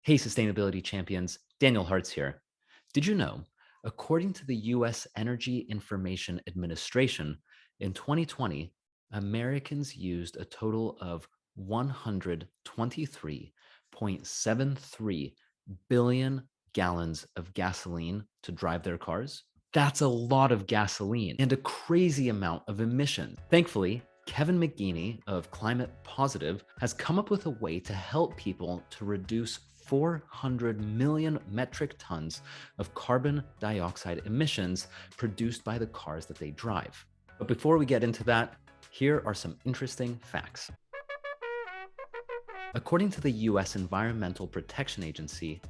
Hey, sustainability champions, Daniel Hartz here. Did you know, according to the US Energy Information Administration, in 2020, Americans used a total of 123.73 billion gallons of gasoline to drive their cars? That's a lot of gasoline and a crazy amount of emission. Thankfully, Mc Geeney of ClimatePositive has come up with a way to help people to reduce 400 million metric tons of carbon dioxide emissions produced by the cars that they drive. But before we get into that, here are some interesting facts. According to the US Environmental Protection Agency,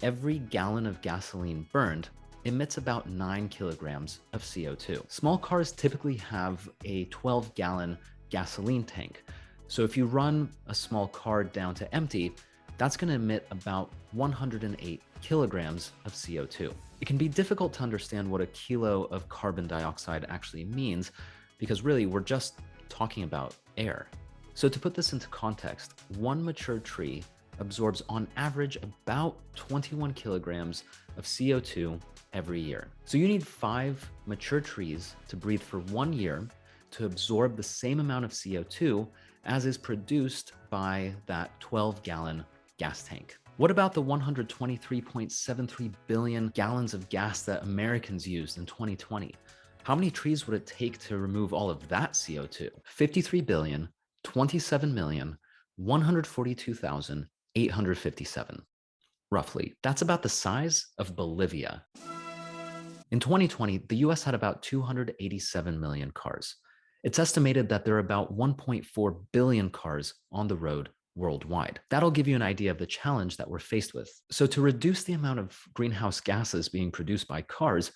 every gallon of gasoline burned emits about 9 kilograms of CO2. Small cars typically have a 12-gallon gasoline tank. So if you run a small car down to empty, that's going to emit about 108 kilograms of CO2. It can be difficult to understand what a kilo of carbon dioxide actually means because really we're just talking about air. So to put this into context, one mature tree absorbs on average about 21 kilograms of CO2 every year. So you need 5 mature trees to breathe for 1 year to absorb the same amount of CO2 as is produced by that 12-gallon gas tank. What about the 123.73 billion gallons of gas that Americans used in 2020? How many trees would it take to remove all of that CO2? 53,027,142,857. Roughly. That's about the size of Bolivia. In 2020, the US had about 287 million cars. It's estimated that there are about 1.4 billion cars on the road worldwide. That'll give you an idea of the challenge that we're faced with. So to reduce the amount of greenhouse gases being produced by cars,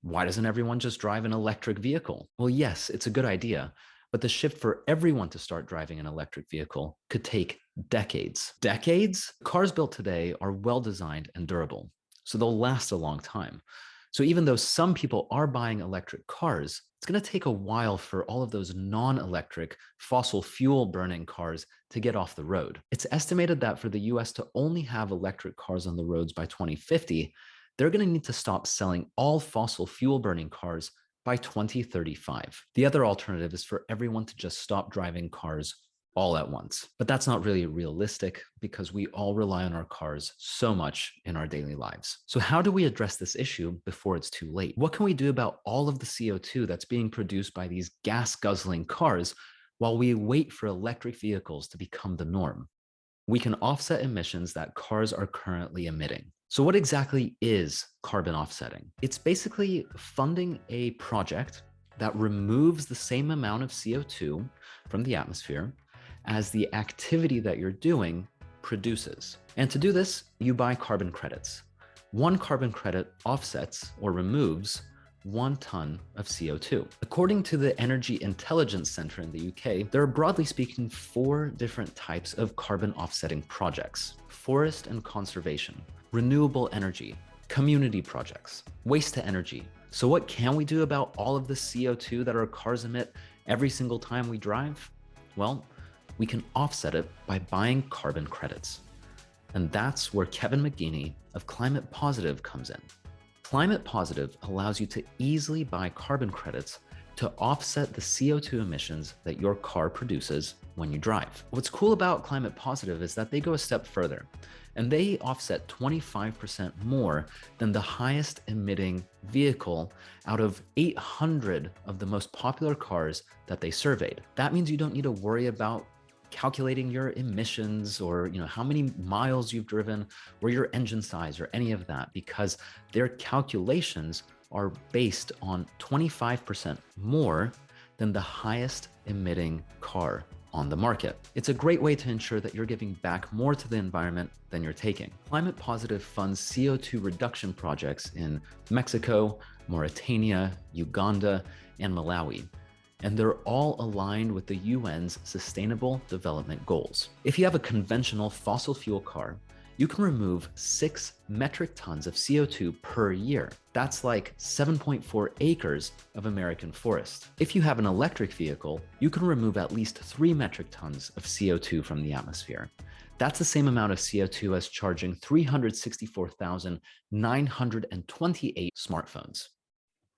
why doesn't everyone just drive an electric vehicle? Well, yes, it's a good idea, but the shift for everyone to start driving an electric vehicle could take decades. Decades? Cars built today are well designed and durable, so they'll last a long time. So even though some people are buying electric cars, it's going to take a while for all of those non-electric fossil fuel burning cars to get off the road. It's estimated that for the US to only have electric cars on the roads by 2050, they're going to need to stop selling all fossil fuel burning cars by 2035. The other alternative is for everyone to just stop driving cars all at once. But that's not really realistic because we all rely on our cars so much in our daily lives. So how do we address this issue before it's too late? What can we do about all of the CO2 that's being produced by these gas-guzzling cars while we wait for electric vehicles to become the norm? We can offset emissions that cars are currently emitting. So what exactly is carbon offsetting? It's basically funding a project that removes the same amount of CO2 from the atmosphere as the activity that you're doing produces. And to do this, you buy carbon credits. One carbon credit offsets or removes 1 ton of CO2. According to the Energy Intelligence Center in the UK, there are broadly speaking 4 different types of carbon offsetting projects: forest and conservation, renewable energy, community projects, waste to energy. So what can we do about all of the CO2 that our cars emit every single time we drive? Well, we can offset it by buying carbon credits. And that's where Mc Geeney of ClimatePositive comes in. ClimatePositive allows you to easily buy carbon credits to offset the CO2 emissions that your car produces when you drive. What's cool about ClimatePositive is that they go a step further, and they offset 25% more than the highest emitting vehicle out of 800 of the most popular cars that they surveyed. That means you don't need to worry about calculating your emissions or how many miles you've driven or your engine size or any of that, because their calculations are based on 25% more than the highest emitting car on the market. It's a great way to ensure that you're giving back more to the environment than you're taking. ClimatePositive funds CO2 reduction projects in Mexico, Mauritania, Uganda, and Malawi. And they're all aligned with the UN's Sustainable Development Goals. If you have a conventional fossil fuel car, you can remove 6 metric tons of CO2 per year. That's like 7.4 acres of American forest. If you have an electric vehicle, you can remove at least 3 metric tons of CO2 from the atmosphere. That's the same amount of CO2 as charging 364,928 smartphones.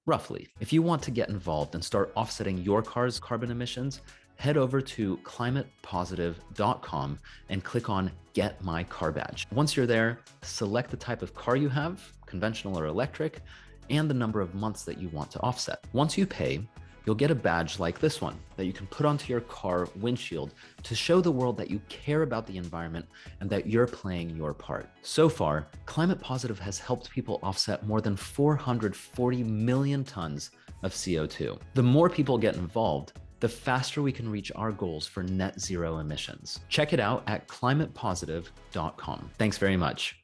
Roughly. If you want to get involved and start offsetting your car's carbon emissions, head over to ClimatePositive.com and click on Get My Car Badge. Once you're there, select the type of car you have, conventional or electric, and the number of months that you want to offset. Once you pay, you'll get a badge like this one that you can put onto your car windshield to show the world that you care about the environment and that you're playing your part. So far, Climate Positive has helped people offset more than 440 million tons of CO2. The more people get involved, the faster we can reach our goals for net zero emissions. Check it out at climatepositive.com. Thanks very much.